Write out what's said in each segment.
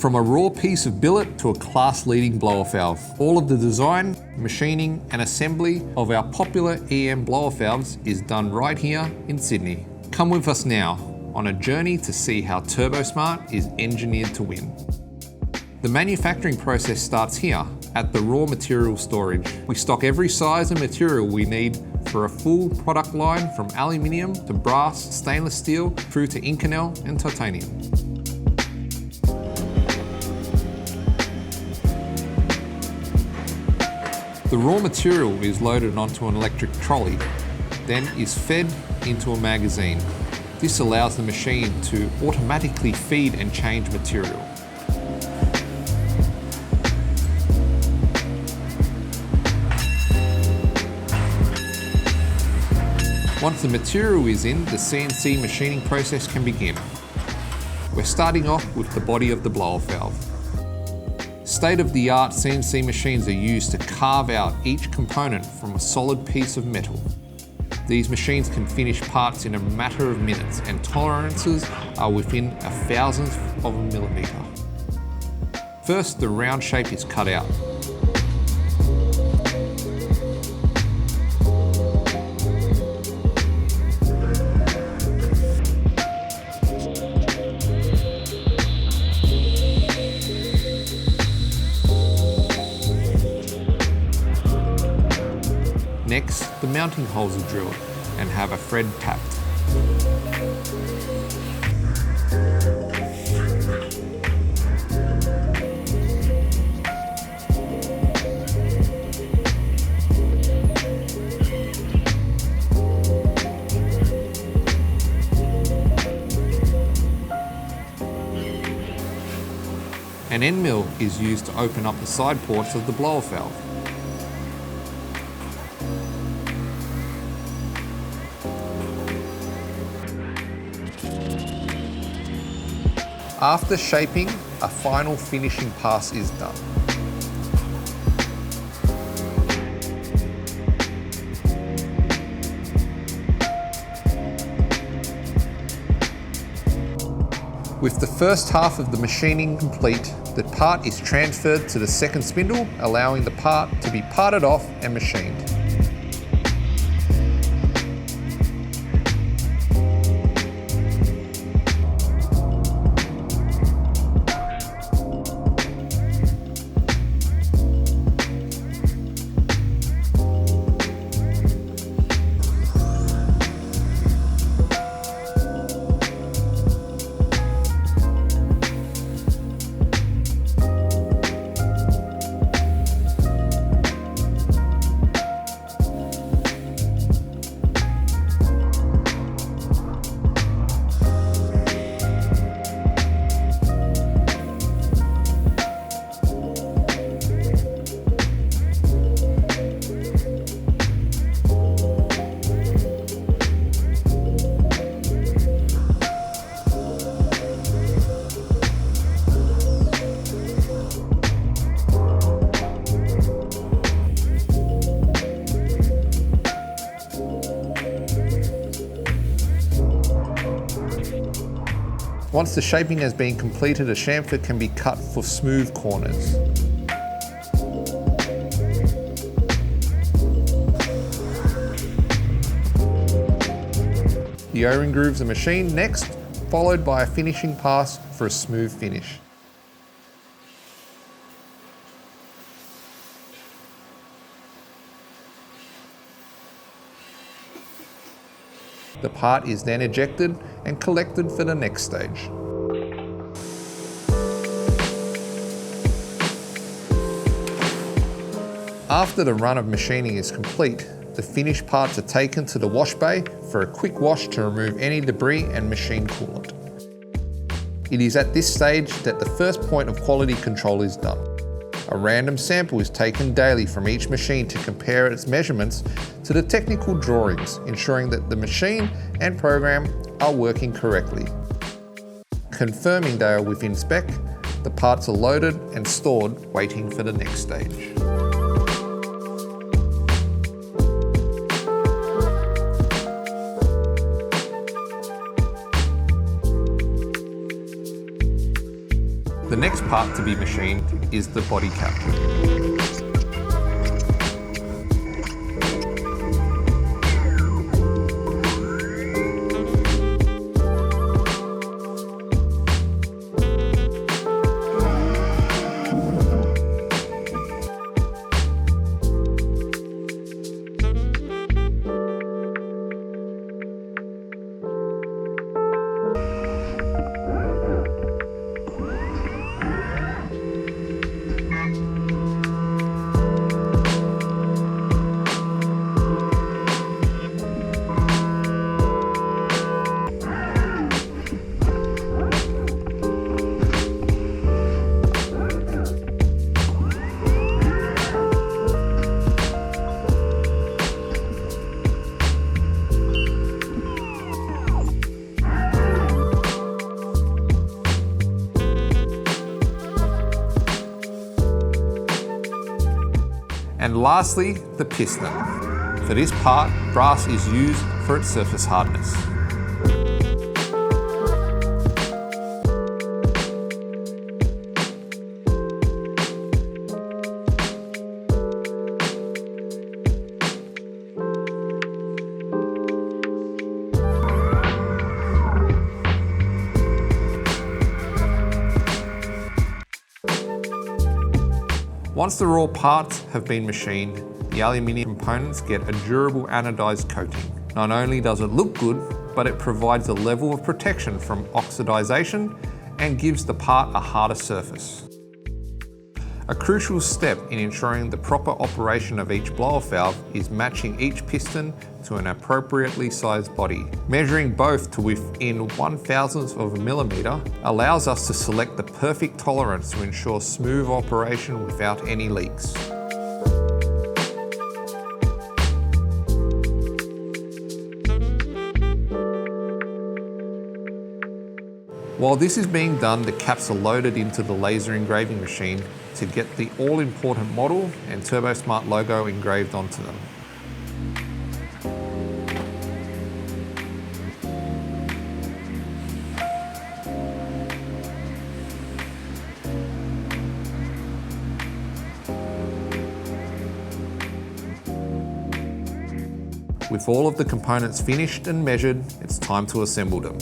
From a raw piece of billet to a class-leading blower valve, all of the design, machining and assembly of our popular EM blower valves is done right here in Sydney. Come with us now on a journey to see how Turbosmart is engineered to win. The manufacturing process starts here at the raw material storage. We stock every size and material we need for a full product line from aluminium to brass, stainless steel, through to Inconel and titanium. The raw material is loaded onto an electric trolley, then is fed into a magazine. This allows the machine to automatically feed and change material. Once the material is in, the CNC machining process can begin. We're starting off with the body of the blower valve. State-of-the-art CNC machines are used to carve out each component from a solid piece of metal. These machines can finish parts in a matter of minutes, and tolerances are within a thousandth of a millimetre. First, the round shape is cut out. Next, the mounting holes are drilled and have a thread tapped. An end mill is used to open up the side ports of the blower valve. After shaping, a final finishing pass is done. With the first half of the machining complete, the part is transferred to the second spindle, allowing the part to be parted off and machined. Once the shaping has been completed, a chamfer can be cut for smooth corners. The O-ring grooves are machined next, followed by a finishing pass for a smooth finish. The part is then ejected and collected for the next stage. After the run of machining is complete, the finished parts are taken to the wash bay for a quick wash to remove any debris and machine coolant. It is at this stage that the first point of quality control is done. A random sample is taken daily from each machine to compare its measurements to the technical drawings, ensuring that the machine and program are working correctly. Confirming they are within spec, the parts are loaded and stored, waiting for the next stage. The next part to be machined is the body cap. And lastly, the piston. For this part, brass is used for its surface hardness. Once the raw parts have been machined, the aluminium components get a durable anodized coating. Not only does it look good, but it provides a level of protection from oxidization and gives the part a harder surface. A crucial step in ensuring the proper operation of each blow-off valve is matching each piston to an appropriately sized body. Measuring both to within 1/1000th of a millimeter allows us to select the perfect tolerance to ensure smooth operation without any leaks. While this is being done, the caps are loaded into the laser engraving machine to get the all-important model and Turbosmart logo engraved onto them. With all of the components finished and measured, it's time to assemble them.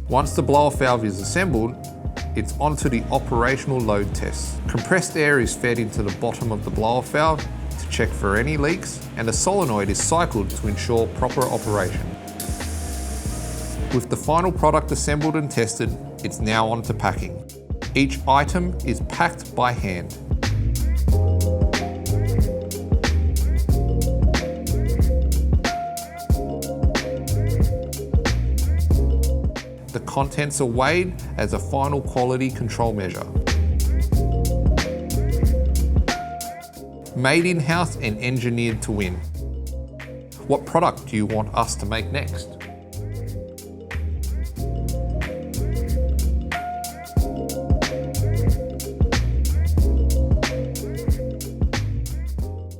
Once the blow-off valve is assembled, it's onto the operational load test. Compressed air is fed into the bottom of the blow-off valve to check for any leaks, and a solenoid is cycled to ensure proper operation. With the final product assembled and tested, it's now on to packing. Each item is packed by hand. The contents are weighed as a final quality control measure. Made in-house and engineered to win. What product do you want us to make next?